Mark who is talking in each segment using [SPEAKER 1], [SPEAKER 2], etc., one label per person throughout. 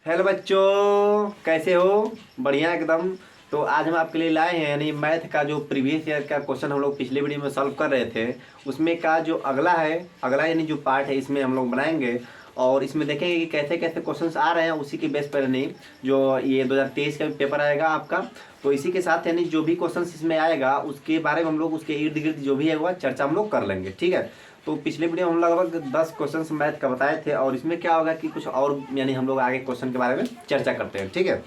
[SPEAKER 1] Hello बच्चों, कैसे हो? बढ़िया एकदम। तो आज हम आपके लिए लाए हैं यानी मैथ का जो प्रीवियस ईयर का क्वेश्चन हम लोग पिछले वीडियो में सॉल्व कर रहे थे, उसमें का जो अगला यानी जो पार्ट है इसमें हम लोग बनाएंगे और इसमें देखेंगे कि कैसे कैसे क्वेश्चंस आ रहे हैं। उसी के बेस पर नहीं, जो ये 2023 का भी पेपर आएगा आपका, तो इसी के साथ यानी जो भी क्वेश्चंस इसमें आएगा उसके बारे में हम लोग उसके इर्द गिर्द जो भी है वह चर्चा हम लोग कर लेंगे। ठीक है। तो पिछले वीडियो में हम लगभग 10 क्वेश्चंस मैथ का बताए थे और इसमें क्या होगा कि कुछ और यानी हम लोग आगे क्वेश्चन के बारे में चर्चा करते हैं। ठीक है।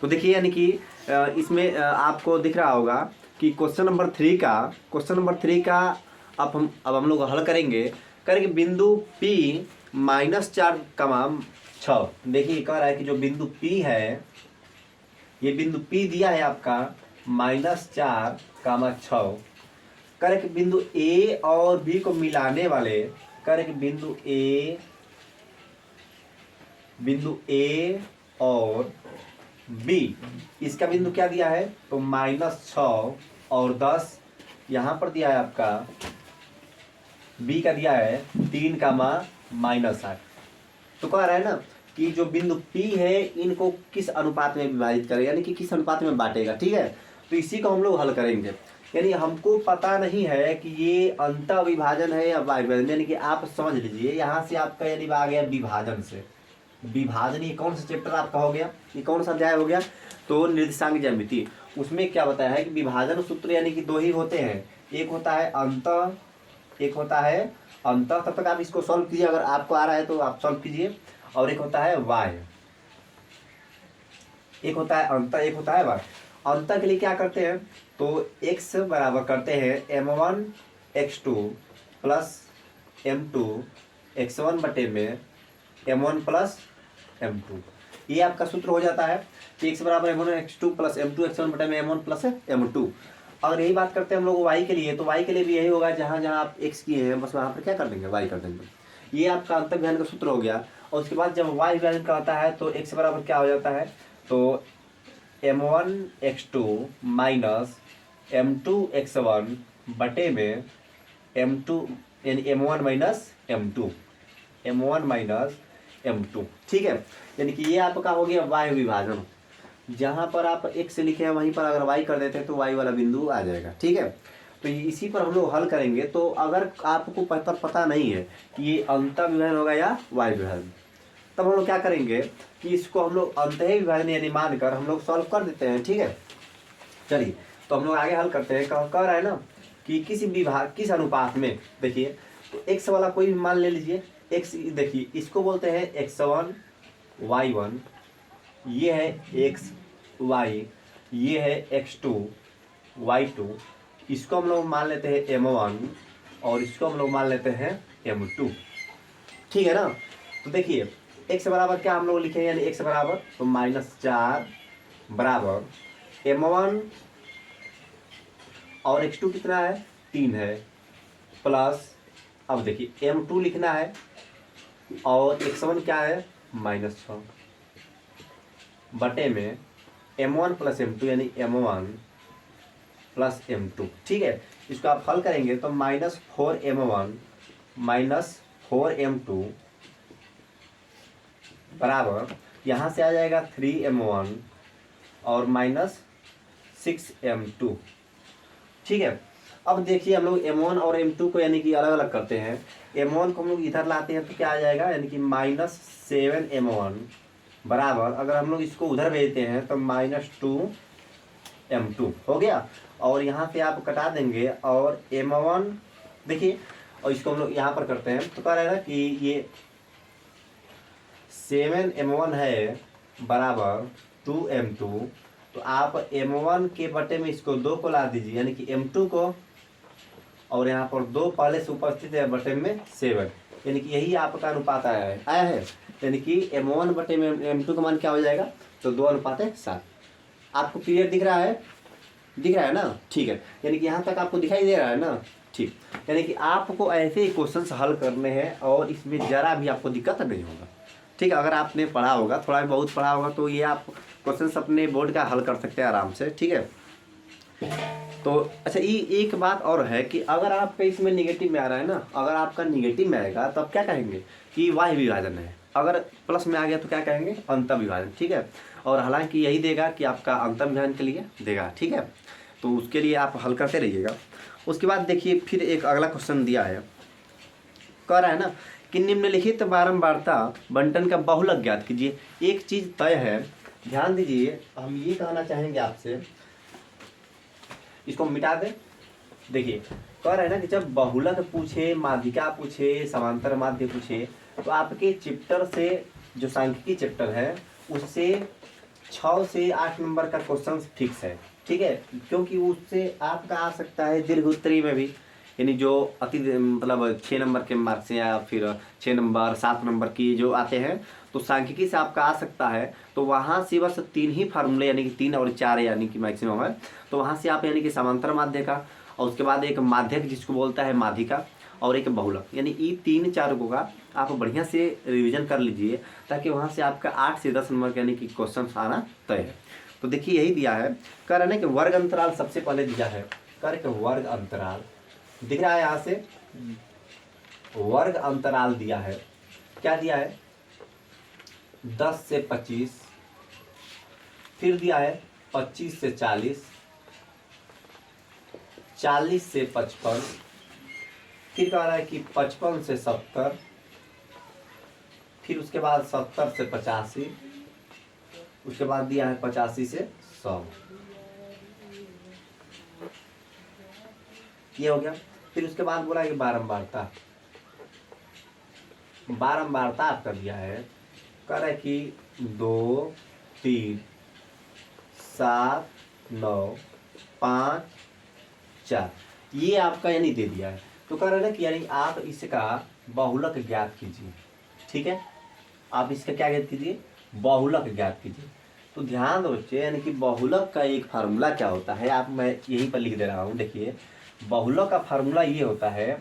[SPEAKER 1] तो देखिए यानी कि इसमें आपको दिख रहा होगा कि क्वेश्चन नंबर 3 का अब हम लोग हल करेंगे बिंदु P -4, देखिए कह रहा है कि जो बिंदु P है, ये बिंदु P दिया है आपका -4, कि बिंदु A और B को मिलाने वाले कि बिंदु A और B, इसका बिंदु क्या दिया है तो -6 और 10, यहाँ पर दिया है आपका B का दिया है 3, -8। तो कह रहा है ना कि जो बिंदु P है इनको किस अनुपात में विभाजित करेगा, यानी कि किस अनुपात में बांटेगा। ठीक है। तो इसी को हम लोग हल करेंगे। यानी हमको पता नहीं है कि ये अंत विभाजन है या वाय विभाजन, यानी कि आप समझ लीजिए यहाँ से आपका यानी आ गया विभाजन से विभाजन। ये कौन सा चैप्टर आपका हो गया, ये कौन सा अध्याय हो गया तो निर्देशांक ज्यामिति। उसमें क्या बताया है कि विभाजन सूत्र यानी कि 2 ही होते हैं, एक होता है अंत, एक होता है अंत। तब तक आप इसको सॉल्व कीजिए, अगर आपको आ रहा है तो आप सॉल्व कीजिए। और एक होता है वाय, एक होता है अंत, एक होता है वाय। अंत के लिए क्या करते हैं तो x बराबर करते हैं m1 x2 plus m2 x1 बटे में m1 प्लस m2। ये आपका सूत्र हो जाता है कि x बराबर m1 x2 plus m2 x1 बटे में m1 प्लस m2। अगर यही बात करते हैं हम लोग y के लिए, तो y के लिए भी यही होगा, जहाँ जहाँ आप x किए हैं बस वहाँ पर क्या कर देंगे y कर देंगे। ये आपका अंतर विभाजन का सूत्र हो गया। और उसके बाद जब y विभाजन का होता है तो x बराबर क्या हो जाता है तो m1 x2 minus m2 x1 बटे में m2 यानी m1 minus m2, m1 minus m2। ठीक है। यानी कि ये आपका हो गया y विभाजन। जहाँ पर आप x लिखे हैं वहीं पर अगर y कर देते हैं तो y वाला बिंदु आ जाएगा। ठीक है। तो इसी पर हम लोग हल करेंगे। तो अगर आपको पता नहीं है कि ये अंत विभाजन होगा या y विभाजन, तब हम लोग क्या करेंगे कि इसको हम लोग अंतः विभाजन यानी मानकर हम लोग सॉल्व कर देते हैं। ठीक है। चलिए तो हम लोग आगे हल करते हैं। कह रहा है ना कि किस अनुपात में, देखिए तो x वाला कोई भी मान ले लीजिए। x देखिए इसको बोलते हैं x1 y1, ये है x y, ये है x2 y2, इसको हम लोग मान लेते हैं m1 और इसको हम लोग मान लेते हैं m2। ठीक है ना। तो देखिए x बराबर क्या हम लोग लिखेंगे, यानी x बराबर तो -4 बराबर m1 और x2 कितना है 3 है, प्लस अब देखिए m2 लिखना है और x1 क्या है -6 बटे में m1 प्लस m2 यानी m1 प्लस m2। ठीक है। इसको आप हल करेंगे तो -4m1 -4m2 बराबर यहाँ से आ जाएगा 3m1 और -6m2। ठीक है। अब देखिए हम लोग m1 और m2 को यानी कि अलग अलग करते हैं। m1 को हम लोग इधर लाते हैं तो क्या आ जाएगा, यानी कि -7m1 बराबर, अगर हम लोग इसको उधर भेजते हैं तो -2m2 हो गया। और यहाँ से आप कटा देंगे और m1 देखिए, और इसको हम लोग यहाँ पर करते हैं तो कह रहा है ना कि ये 7m1 है बराबर 2m2, तो आप m1 के बटे में इसको 2 को ला दीजिए, यानी कि m2 को, और यहाँ पर 2 पहले से उपस्थित है बटे में 7, यानी कि यही आपका अनुपात आया है। यानी कि m1 बटे में m2 का मान क्या हो जाएगा तो 2:7। आपको क्लियर दिख रहा है, दिख रहा है ना। ठीक है। यानी कि यहाँ तक आपको दिखाई दे रहा है ना। ठीक। यानी कि आपको ऐसे ही क्वेश्चंस हल करने हैं और इसमें ज़रा भी आपको दिक्कत नहीं होगा। ठीक है। अगर आपने पढ़ा होगा, थोड़ा भी बहुत पढ़ा होगा, तो ये आप क्वेश्चंस अपने बोर्ड का हल कर सकते हैं आराम से। ठीक है। तो अच्छा, ये एक बात और है कि अगर आपका इसमें निगेटिव में आ रहा है ना, अगर आपका निगेटिव में आएगा तब क्या कहेंगे कि वाय विभाजन है। अगर प्लस में आ गया तो क्या कहेंगे, अंतर्विभाजन। ठीक है, और हालांकि यही देगा कि आपका अंतर्विभाजन के लिए देगा। ठीक है, तो उसके लिए आप हल करते रहिएगा। उसके बाद देखिए फिर एक अगला क्वेश्चन दिया है, कह रहा है ना कि निम्नलिखित बारंबारता बंटन का बहुलक ज्ञात कीजिए। एक चीज तय है, ध्यान दीजिए, हम ये कहना चाहेंगे आपसे, इसको मिटा दें। देखिए कह रहा है ना कि जब बहुलक पूछे, माध्यिका पूछे, समांतर माध्य पूछे, तो आपके चैप्टर से जो सांख्यिकी चैप्टर है उससे 6 से 8 नंबर का क्वेश्चन फिक्स है। ठीक है, क्योंकि उससे आपका आ सकता है दीर्घ उत्तरी में भी, यानी जो अति मतलब 6 नंबर के मार्क्स से या फिर 6 नंबर 7 नंबर की जो आते हैं, तो सांख्यिकी से आपका आ सकता है। तो वहाँ से बस 3 ही फार्मूले, यानी कि 3 और 4 यानी कि मैक्सिमम है, तो वहाँ से आप यानी कि समांतर माध्य का, और उसके बाद एक माध्यक जिसको बोलता है माध्यिका, और एक बहुलक, यानी ये 3-4 को का आप बढ़िया से रिवीजन कर लीजिए, ताकि वहाँ से आपका 8 से 10 नंबर यानी कि क्वेश्चन आना तय है। तो देखिए यही दिया है, कह रहे हैं कि वर्ग अंतराल सबसे पहले दिया है, कह रहे कि वर्ग अंतराल दिख रहा है, यहाँ से वर्ग अंतराल दिया है, क्या दिया है 10 से 25, फिर दिया है 25 से 40, 40 से 55, फिर कह रहा है कि 55 से 70, फिर उसके बाद 70 से 85, उसके बाद दिया है 85 से 100, ये हो गया। फिर उसके बाद बोला कि बारंबारता, बारंबारता आपका दिया है, कह रहा है कि 2, 3, 7, 9, 5, 4, ये आपका यानी दे दिया है। तो कह रहा है ना कि यानी आप इसका बहुलक ज्ञात कीजिए। ठीक है, आप इसका क्या ज्ञात कीजिए, बहुलक ज्ञात कीजिए। तो ध्यान दो बच्चे, यानी कि बहुलक का एक फार्मूला क्या होता है, आप मैं यहीं पर लिख दे रहा हूँ। देखिए बहुलक का फार्मूला ये होता है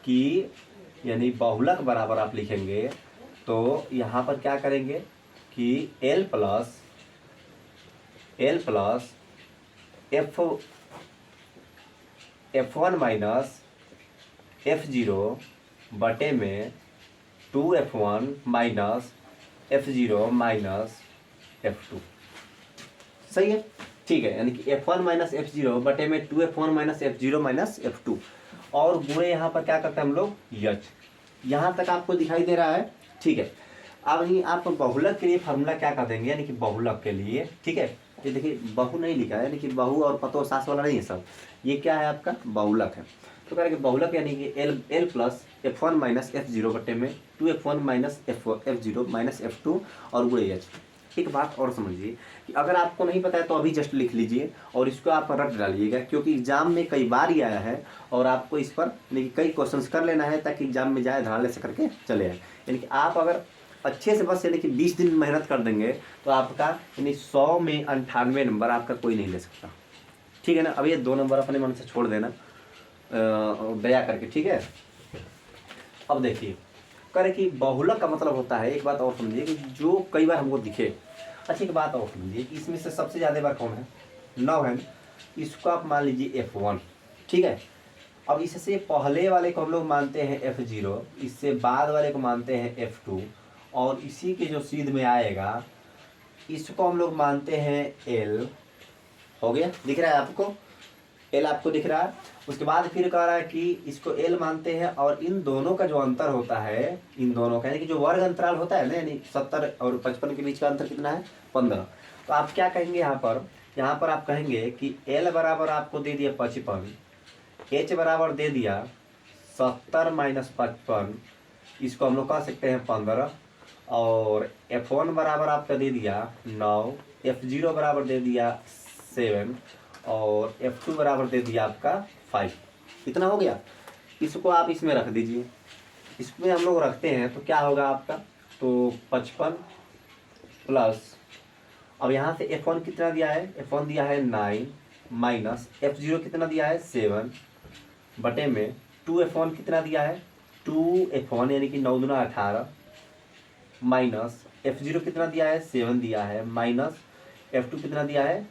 [SPEAKER 1] कि यानी बहुलक बराबर आप लिखेंगे तो यहाँ पर क्या करेंगे कि L plus F1 minus F0 बटे में 2F1 minus F0 minus F2, सही है। ठीक है, यानी कि F1 माइनस F0 बटे में 2F1 minus F0 minus F2, और गुणे यहाँ पर क्या करते हैं हम लोग, यच। यहाँ तक आपको दिखाई दे रहा है। ठीक है, अब ये आप बहुलक के लिए फार्मूला क्या कर देंगे, यानी कि बहुलक के लिए, ठीक है, ये देखिए बहु नहीं लिखा है, यानी कि बहु और पतो सास वाला नहीं है सब, ये क्या है आपका बहुलक है। तो कह रहे कि बहुलक यानी कि L plus F1 minus F0 बटे में 2F1 minus F0 minus F2 और गुणे एच। एक बात और समझिए कि अगर आपको नहीं पता है तो अभी जस्ट लिख लीजिए और इसको आप रट डालिएगा, क्योंकि एग्जाम में कई बार ही आया है और आपको इस पर यानी कई क्वेश्चंस कर लेना है, ताकि एग्जाम में जाए धड़ाले से करके चले आए। यानी कि आप अगर अच्छे से बस यानी कि 20 दिन मेहनत कर देंगे तो आपका यानी 100 में 98 नंबर आपका कोई नहीं ले सकता। ठीक है ना, अब ये 2 नंबर अपने मन से छोड़ देना दया करके, ठीक है। अब देखिए करे कि बहुलक का मतलब होता है, एक बात और समझिए कि जो कई बार हमको दिखे। अच्छा एक बात और समझिए कि इसमें से सबसे ज़्यादा बार कौन है, 9 है, इसको आप मान लीजिए F1, ठीक है। अब इससे पहले वाले को हम लोग मानते हैं F0, इससे बाद वाले को मानते हैं F2, और इसी के जो सीध में आएगा इसको हम लोग मानते हैं L। हो गया, दिख रहा है आपको, L आपको दिख रहा है। उसके बाद फिर कह रहा है कि इसको L मानते हैं, और इन दोनों का जो अंतर होता है, इन दोनों का यानी कि जो वर्ग अंतराल होता है ना, यानी 70 और 55 के बीच का अंतर कितना है, 15। तो आप क्या कहेंगे यहाँ पर आप कहेंगे कि L बराबर आपको दे दिया 55, H बराबर दे दिया 70 माइनस 55, इसको हम लोग कह सकते हैं 15, और F1 बराबर आपका दे दिया 9, F0 बराबर दे दिया 7, और F2 बराबर दे दिया आपका 5। इतना हो गया। इसको आप इसमें रख दीजिए, इसमें हम लोग रखते हैं तो क्या होगा आपका, तो 55 प्लस, अब यहाँ से F1 कितना दिया है, F1 दिया है 9 माइनस F0 कितना दिया है 7 बटे में 2F1 कितना दिया है 2F1 यानी कि 9 दूना 18 माइनस F0 कितना दिया है 7 दिया है, माइनस F2 कितना दिया है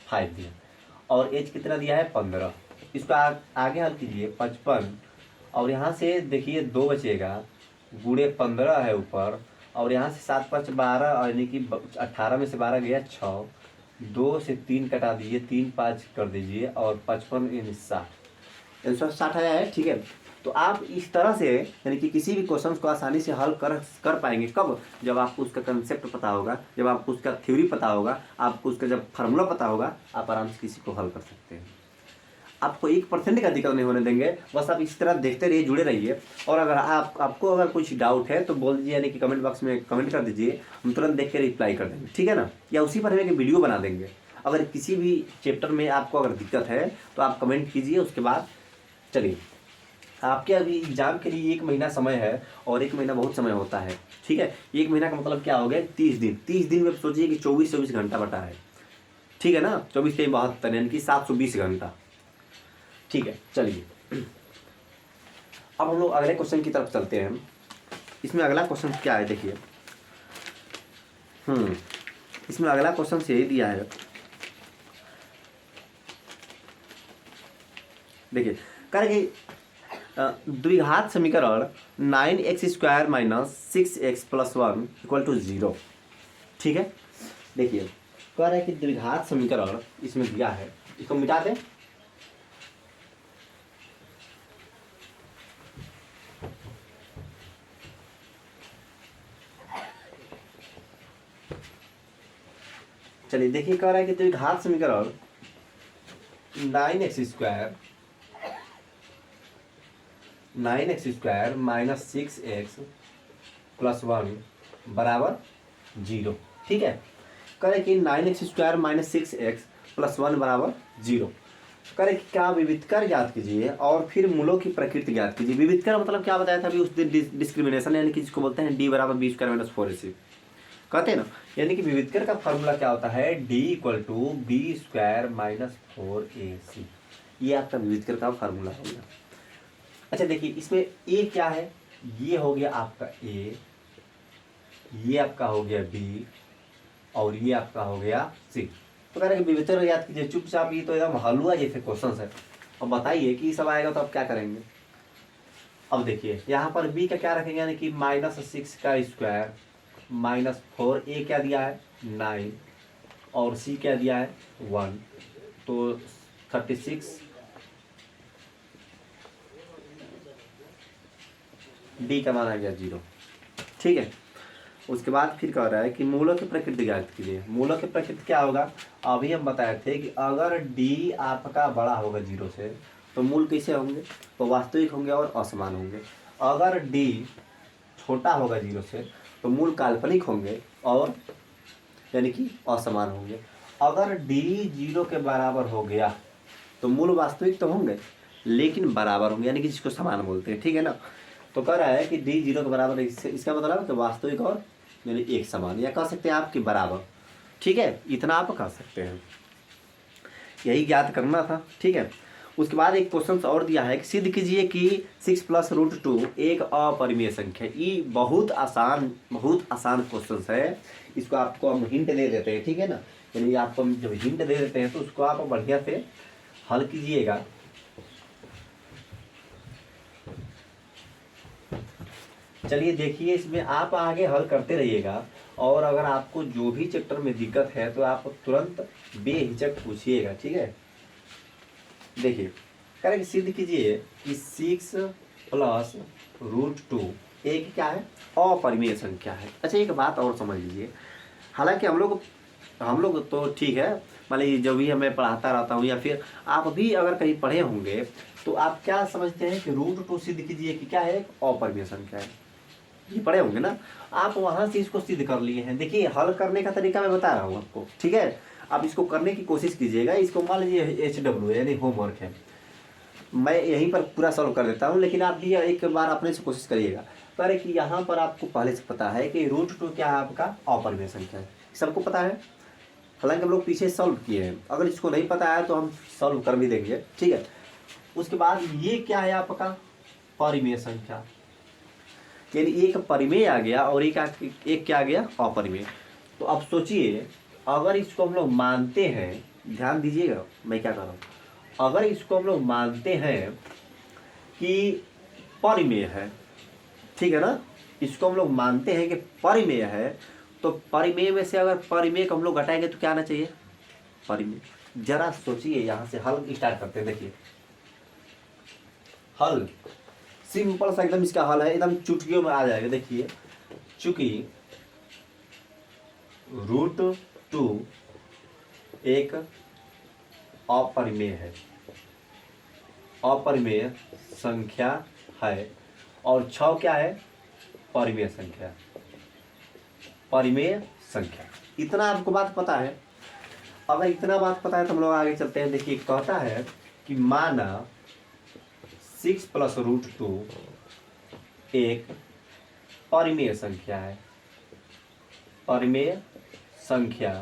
[SPEAKER 1] 5 दिया, और H कितना दिया है 15। इसको आगे हल कीजिए 55, और यहाँ से देखिए 2 बचेगा, गुणे 15 है ऊपर, और यहाँ से 7 5 12, यानी कि 18 में से 12 गया 6, 2 से 3 कटा दीजिए, 3 5 कर दीजिए, और 55 यानी 60, 160 आया है। ठीक है, तो आप इस तरह से यानी कि किसी भी क्वेश्चन को आसानी से हल कर पाएंगे। कब? जब आपको उसका कंसेप्ट पता होगा, जब आपको उसका थ्योरी पता होगा, आपको उसका जब फार्मूला पता होगा, आप आराम से किसी को हल कर सकते हैं। आपको 1% का दिक्कत नहीं होने देंगे। बस आप इस तरह देखते रहिए, जुड़े रहिए। और अगर आपको अगर कुछ डाउट है तो बोल दीजिए, यानी कि कमेंट बॉक्स में कमेंट कर दीजिए, हम तुरंत देख के रिप्लाई कर देंगे, ठीक है ना। या उसी पर हम एक वीडियो बना देंगे। अगर किसी भी चैप्टर में आपको अगर दिक्कत है तो आप कमेंट कीजिए। उसके बाद चलिए, आपके अभी एग्जाम के लिए 1 महीना समय है, और 1 महीना बहुत समय होता है। ठीक है, 1 महीना का मतलब क्या हो गया? 30 दिन। 30 दिन में सोचिए कि 24 घंटा बटा है, ठीक है ना। 24 के 72 यानी कि 720 घंटा। ठीक है, चलिए अब हम लोग अगले क्वेश्चन की तरफ चलते हैं। इसमें अगला क्वेश्चन क्या है देखिए। इसमें अगला क्वेश्चन से यही दिया है, देखिए। कह रहे कि द्विघात समीकरण 9x² - 6x + 1 = 0। ठीक है, देखिए कह रहा है कि द्विघात समीकरण इसमें दिया है, इसको मिटा दें। चलिए देखिए, कह रहा है कि द्विघात समीकरण 9x² - 6x + 1 = 0। ठीक है, कह रहे कि 9x² - 6x + 1 = 0। कह रहे कि क्या विविधकर ज्ञात कीजिए और फिर मूलों की प्रकृति ज्ञात कीजिए। विविधकर मतलब क्या बताया था अभी उस दिन? डिस्क्रिमिनेशन, यानी कि जिसको बोलते हैं d = b² - 4ac, कहते हैं ना। यानी कि विविधकर का फॉर्मूला क्या होता है? d = b² - 4ac। ये आपका विविधकर का फॉर्मूला हो गया। अच्छा देखिए, इसमें a क्या है? ये हो गया आपका a, ये आपका हो गया b, और ये आपका हो गया c। तो कह रहे हैं कि विविधकर याद कीजिए। चुपचाप, ये तो एकदम हलवा जैसे क्वेश्चन है। अब बताइए कि सब आएगा तो आप क्या करेंगे। अब देखिए यहाँ पर b का क्या रखेंगे, यानी कि -6² -4, a क्या दिया है? 9, और c क्या दिया है? 1, तो 36, d का मान आ गया 0। ठीक है, उसके बाद फिर कह रहा है कि मूलों की प्रकृति ज्ञात कीजिए। मूलों की प्रकृति क्या होगा? अभी हम बताए थे कि अगर d आपका बड़ा होगा 0 से तो मूल कैसे होंगे? तो वास्तविक होंगे और असमान होंगे। अगर d छोटा होगा 0 से तो मूल काल्पनिक होंगे और यानी कि असमान होंगे। अगर d 0 के बराबर हो गया तो मूल वास्तविक तो होंगे लेकिन बराबर होंगे, यानी कि जिसको समान बोलते हैं, ठीक है ना। तो कह रहा है कि d 0 के बराबर, इसका मतलब है कि वास्तविक और यानी एक समान, या कह सकते हैं आपके बराबर। ठीक है, इतना आप कह सकते हैं, यही ज्ञात करना था। ठीक है, उसके बाद एक क्वेश्चन और दिया है कि सिद्ध कीजिए कि 6 + √2 एक अपरिमेय संख्या है। ये बहुत आसान क्वेश्चन है। इसको आपको हम हिंट दे देते हैं, ठीक है ना। यानी आपको हम जब हिंट दे देते हैं तो उसको आप बढ़िया से हल कीजिएगा। चलिए देखिए, इसमें आप आगे हल करते रहिएगा, और अगर आपको जो भी चैप्टर में दिक्कत है तो आप तुरंत बेहिचक पूछिएगा, ठीक है। देखिए करेक्ट, सिद्ध कीजिए कि 6 + √2 एक क्या है? अपरिमेय संख्या है। अच्छा एक बात और समझ लीजिए, हालांकि हम लोग तो ठीक है, मान लीजिए जब भी हमें पढ़ाता रहता हूँ या फिर आप भी अगर कहीं पढ़े होंगे तो आप क्या समझते हैं कि √2 सिद्ध कीजिए कि क्या है? एक अपरिमेय संख्या है। ये पढ़े होंगे ना, आप वहाँ से इसको सिद्ध कर लिए हैं। देखिए हल करने का तरीका मैं बता रहा हूँ आपको, ठीक है। आप इसको करने की कोशिश कीजिएगा। इसको मान लीजिए HW यानी होमवर्क है, मैं यहीं पर पूरा सॉल्व कर देता हूँ, लेकिन आप भी एक बार अपने से कोशिश करिएगा। पर कि यहाँ पर आपको पहले से पता है कि √2 क्या है? आपका अपरिमेय संख्या है, सबको पता है। हालांकि हम लोग पीछे सॉल्व किए हैं, अगर इसको नहीं पता है तो हम सॉल्व कर भी देंगे, ठीक है। उसके बाद ये क्या है? आपका परिमेय संख्या, यानी एक परिमेय आ गया और एक क्या आ गया? अपरिमेय। तो अब सोचिए, अगर इसको हम लोग मानते हैं, ध्यान दीजिएगा मैं क्या कर रहा हूँ, अगर इसको हम लोग मानते हैं कि परिमेय है, ठीक है ना, इसको हम लोग मानते हैं कि परिमेय है, तो परिमेय में से अगर परिमेय को हम लोग घटाएंगे तो क्या आना चाहिए? परिमेय। जरा सोचिए, यहाँ से हल स्टार्ट करते हैं। देखिए हल सिंपल सा एकदम इसका हल है, एकदम चुटकियों में आ जाएगा। देखिए चूंकि √2 एक अपरिमेय है, अपरिमेय संख्या है, और 6 क्या है? परिमेय संख्या, परिमेय संख्या। इतना आपको बात पता है? अगर इतना बात पता है तो हम लोग आगे चलते हैं। देखिए कहता है कि माना 6 + √2 एक परिमेय संख्या है, परिमेय संख्या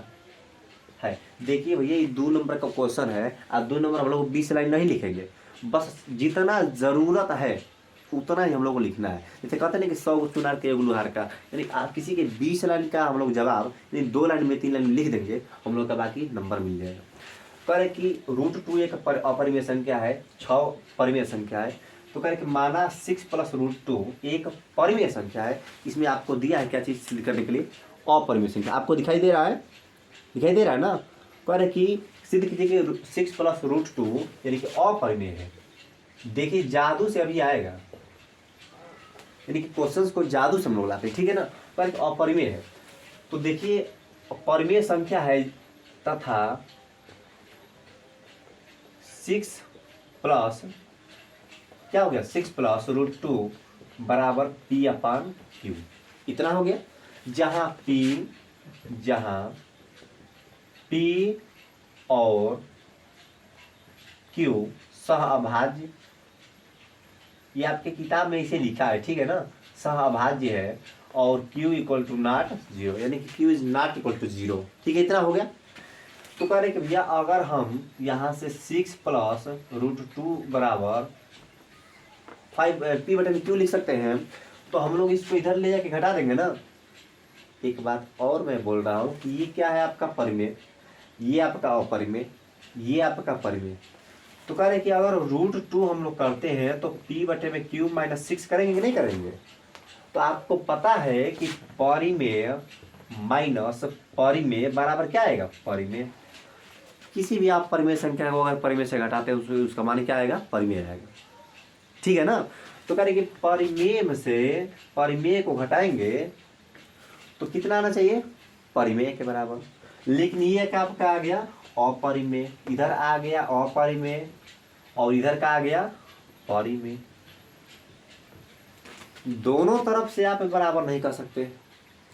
[SPEAKER 1] है। देखिए भैया ये 2 नंबर का क्वेश्चन है, अब 2 नंबर हम लोग 20 लाइन नहीं लिखेंगे, बस जितना जरूरत है उतना ही हम लोग को लिखना है। जैसे कहते हैं ना कि 100 चुनार के 1 लुहार का, यानी आप किसी के 20 लाइन का हम लोग जवाब यानी 2 लाइन में 3 लाइन में लिख देंगे, हम लोग का बाकी नंबर मिल जाएगा। कह रहे कि √2 एक अपरिमेय संख्या है, 6 परिमेय संख्या है। तो कह रहे कि माना 6 + √2 एक परिमेय संख्या है। इसमें आपको दिया है क्या चीज़ करने के लिए? अपरिमेय संख्या। आपको दिखाई दे रहा है? दिखाई दे रहा है ना? कह रहे कि सिद्ध कीजिए कि 6 + √2 यानी कि अपरिमेय है। देखिए जादू से अभी आएगा, यानी कि क्वेश्चंस को जादू से हम लोग लाते हैं, ठीक है ना? पर अपरिमेय है, तो देखिए परिमेय संख्या है तथा 6 प्लस क्या हो गया? 6 + √2 बराबर P/Q। इतना हो गया। जहां P और Q सहअभाज्य, ये आपके किताब में इसे लिखा है, ठीक है ना? सहअभाज्य है और Q = नॉट 0, यानी कि Q ≠ 0। ठीक है, इतना हो गया। तो कह रहे कि भैया अगर हम यहाँ से 6 + √2 बराबर 5 P/Q लिख सकते हैं, तो हम लोग इसको इधर ले जाके घटा देंगे ना। एक बात और मैं बोल रहा हूँ कि ये क्या है? आपका परिमेय, ये आपका अपरिमेय, ये आपका परिमेय। तो कह रहे कि अगर √2 हम लोग करते हैं तो P/Q -6 करेंगे कि नहीं करेंगे? तो आपको पता है कि परिमेय माइनस परिमेय बराबर क्या आएगा? परिमेय। किसी भी आप परिमेय संख्या को अगर परिमेय से घटाते हैं उसका मान क्या आएगा? परिमेय आएगा, ठीक है ना? तो कह रहे कि परिमेय में से परिमेय को घटाएंगे तो कितना आना चाहिए? परिमेय के बराबर। लेकिन ये क्या आपका आ गया? अपरिमेय। इधर आ गया अपरिमेय और इधर का आ गया परिमेय। दोनों तरफ से आप बराबर नहीं कर सकते,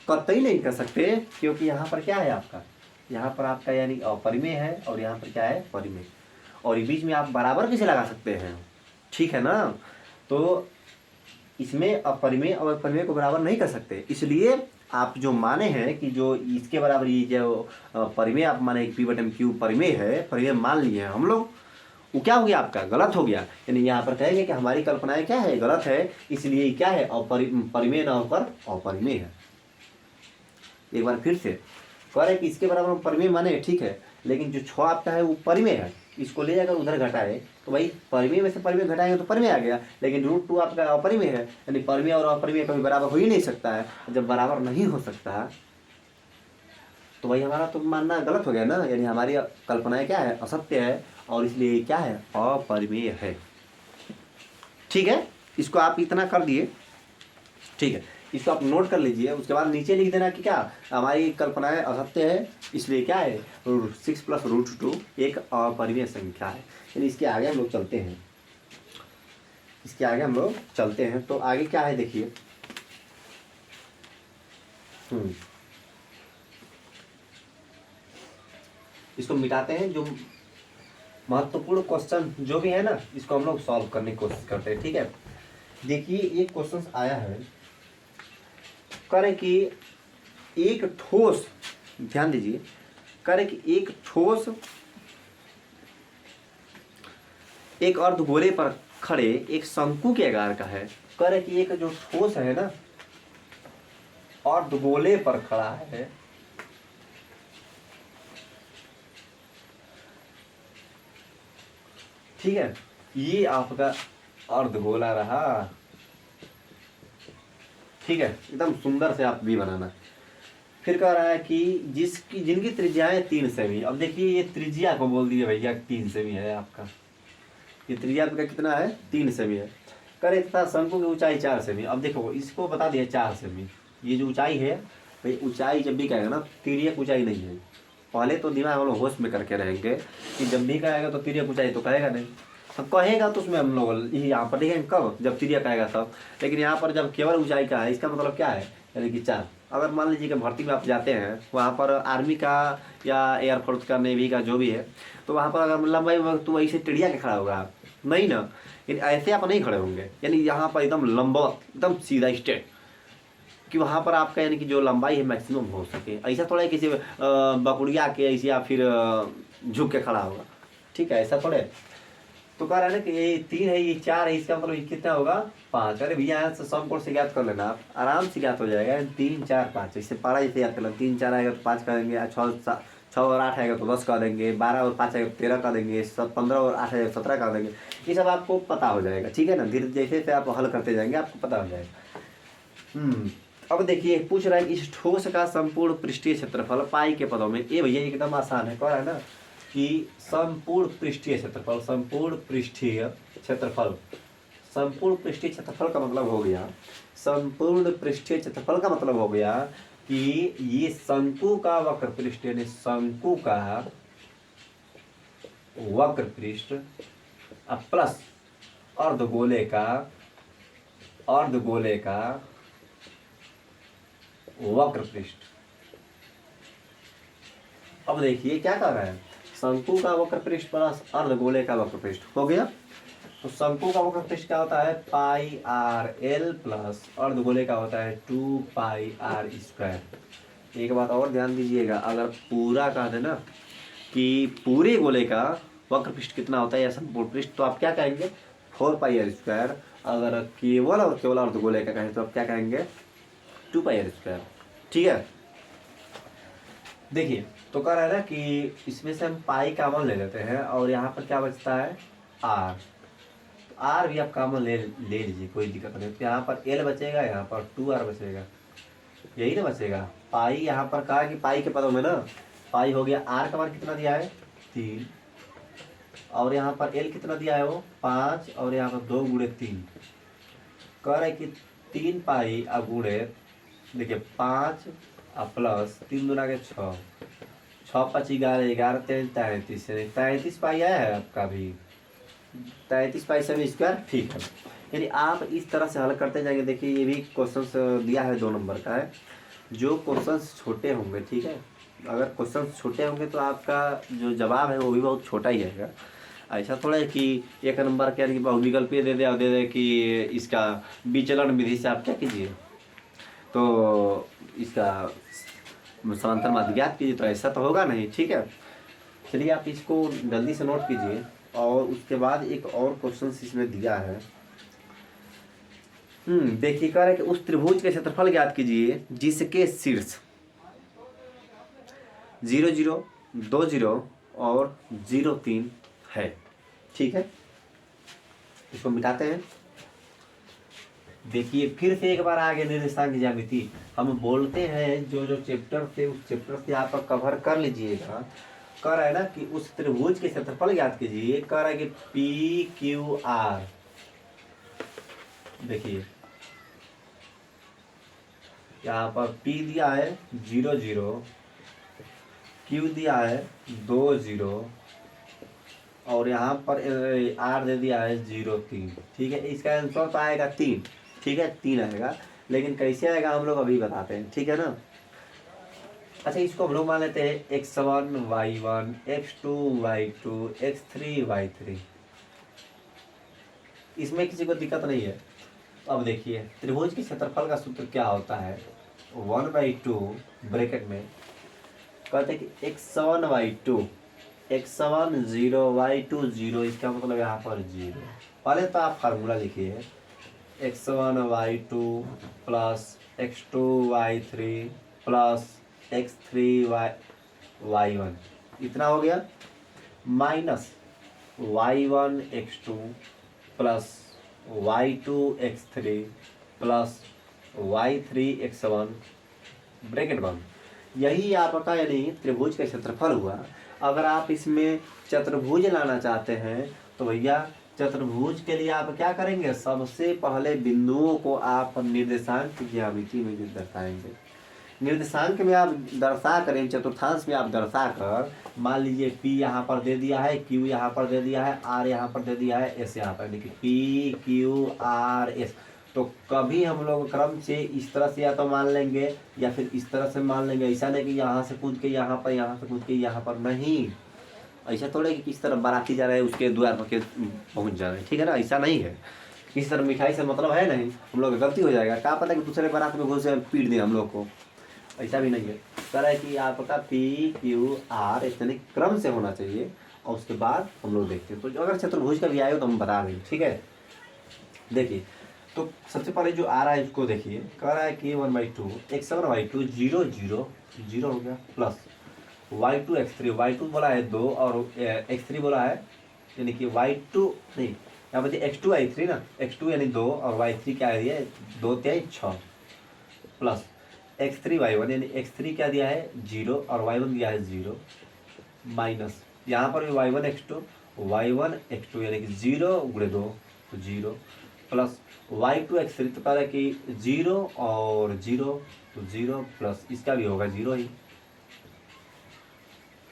[SPEAKER 1] कतई नहीं कर सकते, क्योंकि यहाँ पर क्या है आपका? यहाँ पर आपका यानी अपरिमेय है और यहाँ पर क्या है? परिमेय। और ये बीच में आप बराबर कैसे लगा सकते हैं? ठीक है ना? तो इसमें अपरिमेय और परिमेय को बराबर नहीं कर सकते, इसलिए आप जो माने हैं कि जो इसके बराबर ये जो परिमेय आप माने P/Q परिमेय है, परिमेय मान लिए हैं हम लोग, वो क्या हो गया? आपका गलत हो गया। यानी यहाँ पर कहेंगे कि हमारी कल्पनाएं क्या है? गलत है, इसलिए क्या है? परिमेय ना होकर अपरिमेय है। एक बार फिर से कह रहे कि इसके बराबर हम परिमेय माने, ठीक है, लेकिन जो 6 आपका है वो परिमेय है, इसको ले जाकर उधर घटाए तो भाई परिमेय में से परिमेय घटाएंगे तो परिमेय आ गया। लेकिन √2 आपका अपरिमेय है, यानी परिमेय और अपरिमेय कभी बराबर हो ही नहीं सकता है। जब बराबर नहीं हो सकता तो भाई हमारा तो मानना गलत हो गया ना, यानी हमारी कल्पनाएं क्या है? असत्य है, और इसलिए क्या है? अपरिमेय है। ठीक है, इसको आप इतना कर दिए, ठीक है, इसको आप नोट कर लीजिए। उसके बाद नीचे लिख देना कि क्या? हमारी कल्पनाएं असत्य है, इसलिए क्या है? 6 + √2 एक अपरिमेय संख्या है। यानी इसके आगे हम लोग चलते हैं, इसके आगे हम लोग चलते हैं। तो आगे क्या है देखिए, इसको मिटाते हैं। जो महत्वपूर्ण क्वेश्चन जो भी है ना, इसको हम लोग सॉल्व करने की कोशिश करते हैं, ठीक है। देखिए एक क्वेश्चन आया है, करें कि एक ठोस, ध्यान दीजिए, करें कि एक ठोस एक अर्धगोले पर खड़े एक शंकु के आकार का है। करें कि एक जो ठोस है ना, अर्धगोले पर खड़ा है, ठीक है, ये आपका अर्धगोला रहा। ठीक है, एकदम सुंदर से आप भी बनाना। फिर कह रहा है कि जिनकी त्रिज्याएं 3 सेमी। अब देखिए ये त्रिज्या को बोल दिए भैया 3 सेमी है आपका, ये त्रिज्या आपका कितना है 3 सेमी है। करे तथा शंकु की ऊंचाई 4 सेमी। अब देखो इसको बता दिया 4 सेमी, ये जो ऊंचाई है भाई, ऊंचाई जब भी कहेगा ना तिर्यक ऊंचाई नहीं है। पहले तो दिमाग हम लोग होश में करके रहेंगे कि जब भी कहेगा तो तिर्यक ऊंचाई तो कहेगा नहीं, तो कहेगा तो उसमें हम लोग यहाँ पर देखेंगे कब, जब तिर्यक आएगा तब। लेकिन यहाँ पर जब केवल ऊंचाई का है, इसका मतलब क्या है, यानी कि 4। अगर मान लीजिए कि भर्ती में आप जाते हैं, वहाँ पर आर्मी का या एयरफोर्स का, नेवी का, जो भी है, तो वहाँ पर अगर लंबाई में तो वैसे टेढ़िया के खड़ा होगा नहीं ना, ऐसे आप नहीं खड़े होंगे, यानी यहाँ पर एकदम लंबा, एकदम सीधा स्ट्रेट, कि वहाँ पर आपका यानी कि जो लंबाई है मैक्सिमम हो सके। ऐसा थोड़ा है किसी बकुड़िया के ऐसे या फिर झुक के खड़ा होगा, ठीक है, ऐसा थोड़े। तो कह रहा है ना कि ये 3 है, ये 4 है, इसका मतलब ये कितना होगा 5। अरे भैया यहाँ से समकोण से ज्ञात कर लेना, आप आराम से ज्ञात हो जाएगा। 3 4 5 इससे पारा जैसे याद कर लेना, 3 4 आएगा तो 5 कर देंगे, 6 और 8 आएगा तो 10 कर देंगे, 12 और 5 आएगा तो 13 कर देंगे, 15 और 8 आएगा तो 17 कर देंगे। ये सब आपको पता हो जाएगा, ठीक है ना, धीरे जैसे जैसे आप हल करते जाएंगे आपको पता हो जाएगा। अब देखिए पूछ रहा है कि इस ठोस का संपूर्ण पृष्ठीय क्षेत्रफल पाई के पदों में। ये भैया एकदम आसान है, कह रहा है ना कि संपूर्ण पृष्ठीय क्षेत्रफल, संपूर्ण पृष्ठीय क्षेत्रफल, संपूर्ण पृष्ठीय क्षेत्रफल का मतलब हो गया, संपूर्ण पृष्ठीय क्षेत्रफल का मतलब हो गया कि ये शंकु का वक्र पृष्ठ, यानी शंकु का वक्र पृष्ठ प्लस अर्धगोले का वक्र पृष्ठ। अब देखिए क्या कर रहा है, शंकु का वक्र पृष्ठ प्लस अर्धगोले का वक्र पृष्ठ हो गया। तो शंकु का वक्र पृष्ठ क्या होता है पाई आर एल प्लस अर्धगोले का होता है 2 पाई आर स्क्वायर। एक बात और ध्यान दीजिएगा, अगर पूरा कह देना कि पूरे गोले का वक्र पृष्ठ कितना होता है या संपूर्ण पृष्ठ, तो आप क्या कहेंगे 4 पाई आर स्क्वायर। अगर केवल और केवल अर्धगोले का कहें तो आप क्या कहेंगे 2 पाई आर स्क्वायर, ठीक है। देखिए तो कह रहा है ना कि इसमें से हम पाई कॉमन ले लेते हैं और यहाँ पर क्या बचता है आर, तो आर भी आप कॉमन ले लीजिए, कोई दिक्कत नहीं। तो यहाँ पर एल बचेगा, यहाँ पर 2r बचेगा, यही ना बचेगा। पाई यहाँ पर कहा कि पाई के पदों में ना पाई हो गया, आर का मान कितना दिया है 3, और यहाँ पर एल कितना दिया है वो 5, और यहाँ पर 2 गुणे 3, कह रहे कि 3 पाई अब गुणे, देखिए 5 प्लस 3 दूना के 6, 6 5 11, 11 3 33, 33 पाई आया है आपका भी, 33 पाई सेमी स्क्वायर, ठीक है। यानी आप इस तरह से हल करते जाएंगे। देखिए ये भी क्वेश्चन दिया है 2 नंबर का है, जो क्वेश्चन छोटे होंगे, ठीक है, अगर क्वेश्चन छोटे होंगे तो आपका जो जवाब है वो भी बहुत छोटा ही रहेगा। ऐसा थोड़ा है कि 1 नंबर के यानी बहुविकल्पीय दे दे और दे दे कि इसका विचलन विधि से आप क्या कीजिए तो इसका समांतर माध्य ज्ञात कीजिए, तो ऐसा तो होगा नहीं, ठीक है। चलिए आप इसको जल्दी से नोट कीजिए। और उसके बाद एक और क्वेश्चन इसमें दिया है, देखिए कह रहा है कि उस त्रिभुज के क्षेत्रफल ज्ञात कीजिए जिसके शीर्ष 0 0 2 0 और 0 3 है, ठीक है। इसको मिटाते हैं। देखिए फिर से एक बार आगे निर्देशांक ज्यामिति हम बोलते हैं, जो जो चैप्टर थे उस चैप्टर से आप कवर कर लीजिएगा। कह रहा है ना कि उस त्रिभुज के क्षेत्रफल ज्ञात कीजिए, कह रहा है कि पी क्यू आर, देखिए यहाँ पर P दिया है 0 0, Q दिया है 2 0, और यहाँ पर R दे दिया है 0 3, ठीक है। इसका आंसर तो आएगा 3, ठीक है, 3 आएगा, लेकिन कैसे आएगा हम लोग अभी बताते हैं, ठीक है ना। अच्छा इसको हम लोग मान लेते हैं x1 y1 x2 y2 x3 y3, इसमें किसी को दिक्कत नहीं है। अब देखिए त्रिभुज के क्षेत्रफल का सूत्र क्या होता है 1/2 ब्रैकेट में कहते हैं कि x1 y2 x1 0 y2 0, इसका मतलब यहाँ पर 0। पहले तो आप फार्मूला लिखिए x1 y2 plus x2 y3 plus x3 y1, इतना हो गया, minus y1 x2 plus y2 x3 plus y3x1 bracket बंद। यही आपका यानी त्रिभुज का क्षेत्रफल हुआ। अगर आप इसमें चतुर्भुज लाना चाहते हैं तो भैया चतुर्भुज के लिए आप क्या करेंगे, सबसे पहले बिंदुओं को आप निर्देशांक की ज्यामिति में दर्शाएंगे। निर्देशांक में आप दर्शा करें, चतुर्थांश में आप दर्शा कर, मान लीजिए P यहाँ पर दे दिया है, Q यहाँ पर दे दिया है, R यहाँ पर दे दिया है, S यहाँ पर, देखिए P Q R S। तो कभी हम लोग क्रम से इस तरह से या तो मान लेंगे या फिर इस तरह से मान लेंगे। ऐसा नहीं कि यहाँ से कूद के यहाँ पर, यहाँ से कूद के यहाँ पर, नहीं। ऐसा थोड़े कि किस तरह बाराती जा रहे हैं उसके द्वार पर के पहुँच जा रहे हैं, ठीक है ना, ऐसा नहीं है। किसी तरह मिठाई से मतलब है नहीं, हम लोग गलती हो जाएगा, क्या पता कि दूसरे बारात में घुस पीट दें हम लोग को, ऐसा भी नहीं है। तरह है कि आपका P Q R इतने क्रम से होना चाहिए और उसके बाद हम लोग देखते हैं। तो अगर चतुर्भुज का भी आए तो हम बता देंगे, ठीक है। देखिए तो सबसे पहले जो आ रहा है इसको देखिए, कह रहा है कि 1/2 x1 y2 0 0 0 हो गया, प्लस y2 x3, y2 बोला है 2 और x3 बोला है यानी कि y2 नहीं, यहाँ पर x2 y3 ना, x2 यानी 2 और y3 क्या है, 2 3 6, प्लस x3 y1 यानी x3 क्या दिया है 0 और y1 दिया है 0, माइनस यहाँ पर भी y1 x2 यानी कि 0 गुणे 2 तो 0, प्लस y2 x3 तो कह रहा है कि 0 और 0 तो 0, प्लस इसका भी होगा 0 ही,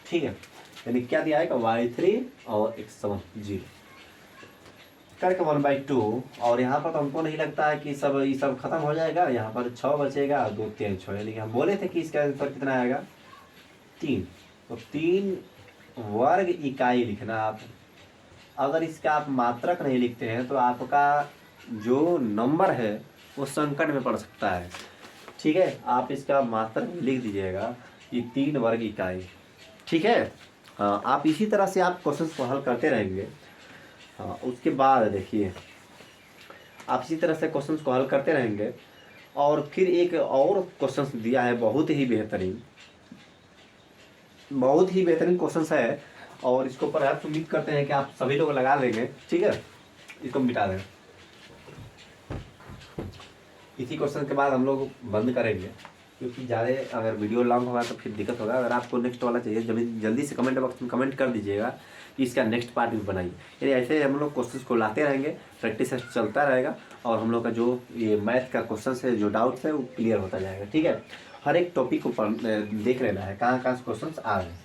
[SPEAKER 1] ठीक है। यानी क्या दिया है कि y3 और x7 0 करके 1/2। और यहाँ पर तो हमको नहीं लगता है कि सब ये सब खत्म हो जाएगा, यहाँ पर 6 बचेगा, 2 3 6, यानी कि हम बोले थे कि इसका आंसर कितना आएगा 3। तो 3 वर्ग इकाई लिखना आप। अगर इसका आप मात्रक नहीं लिखते हैं तो आपका जो नंबर है वो संकट में पड़ सकता है, ठीक है। आप इसका मात्रक लिख दीजिएगा कि 3 वर्ग इकाई, ठीक है। हाँ, आप इसी तरह से आप क्वेश्चन को हल करते रहेंगे। हाँ, उसके बाद देखिए आप इसी तरह से क्वेश्चन को हल करते रहेंगे। और फिर एक और क्वेश्चन दिया है, बहुत ही बेहतरीन क्वेश्चन है, और इसको पर आप उम्मीद करते हैं कि आप सभी लोग लगा देंगे, ठीक है। इसको मिटा दें, इसी क्वेश्चन के बाद हम लोग बंद करेंगे, क्योंकि ज़्यादा अगर वीडियो लॉन्ग होगा तो फिर दिक्कत होगा। अगर आपको नेक्स्ट वाला चाहिए जल्दी से कमेंट बॉक्स में कमेंट कर दीजिएगा कि इसका नेक्स्ट पार्ट भी बनाइए। यानी ऐसे हम लोग क्वेश्चन को लाते रहेंगे, प्रैक्टिस चलता रहेगा और हम लोग का जो ये मैथ का क्वेश्चन है, जो डाउट्स है वो क्लियर होता जाएगा, ठीक है। हर एक टॉपिक को देख लेना है कहाँ कहाँ से क्वेश्चन आ रहे हैं।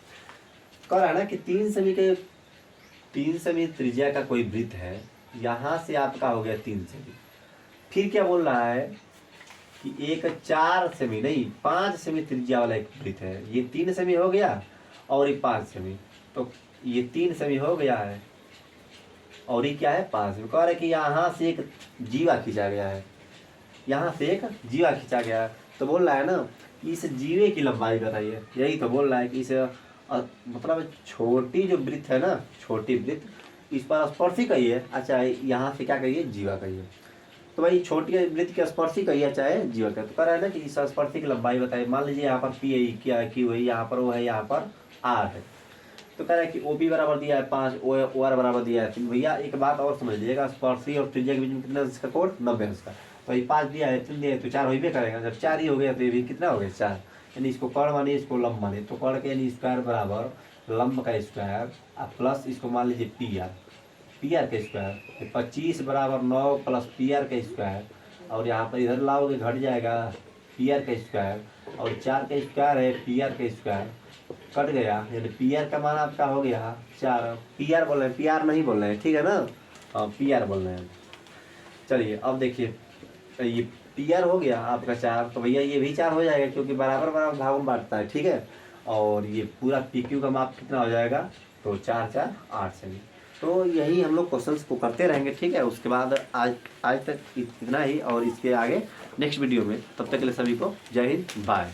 [SPEAKER 1] कह रहा है ना कि 3 सेमी त्रिज्या का कोई वृत्त है, यहाँ से आपका हो गया 3 सेमी। फिर क्या बोल रहा है कि एक 4 सेमी नहीं 5 सेमी त्रिज्या वाला एक वृत्त है। ये 3 सेमी हो गया और ये 5 सेमी, तो ये 3 सेमी हो गया है और ये क्या है 5 सेमी। कह रहा है कि यहाँ से एक जीवा खींचा गया है, यहाँ से एक जीवा खींचा गया है। तो बोल रहा है ना कि इस जीवे की लंबाई बताइए। यही तो बोल रहा है कि इस मतलब छोटी जो वृत्त है ना, छोटी वृत्त, इस पर स्पर्शी कहिए, अच्छा यहाँ से क्या कहिए जीवा कहिए। तो भाई छोटी वृत्त की स्पर्शी कहिए चाहे जीवा कहिए। तो कह रहा है ना कि इस स्पर्शी की लंबाई बताइए। मान लीजिए यहाँ पर पी है, क्या क्यू है, यहाँ पर ओ है, यहाँ पर आर है। तो कह रहा है कि ओ पी बराबर दिया है 5, ओ आर बराबर दिया है 3। भैया एक बात और समझ लीजिएगा, स्पर्शी और त्रिज्या के बीच में कितना इसका कोण 90 इसका। तो ये 5 दिया है, 3 दिया है, तो 4 हो ही करेगा। जब 4 ही हो गया तो ये भी कितना हो गया 4। यानी इसको कर्ण माने, इसको लंब माने, तो कर्ण के यानी स्क्वायर बराबर लंब का स्क्वायर प्लस इसको मान लीजिए पी आर का स्क्वायर। 25 बराबर 9 प्लस पी आर का स्क्वायर, और यहाँ पर इधर लाओगे घट जाएगा पी आर का स्क्वायर, और 4 का स्क्वायर है पी आर का स्क्वायर, कट गया। यानी पी आर का मान आपका हो गया 4। पी आर बोल रहे हैं, पी आर नहीं बोल रहे हैं, ठीक है ना। हाँ पी आर बोल रहे हैं। चलिए अब देखिए ये पी आर हो गया आपका 4, तो भैया ये भी 4 हो जाएगा क्योंकि बराबर बराबर भागों में बांटता है, ठीक है। और ये पूरा पी क्यू का माप कितना हो जाएगा, तो 4 4 8 सेमी। तो यही हम लोग क्वेश्चंस को करते रहेंगे, ठीक है। उसके बाद आज तक इतना ही, और इसके आगे नेक्स्ट वीडियो में। तब तक के लिए सभी को जय हिंद, बाय।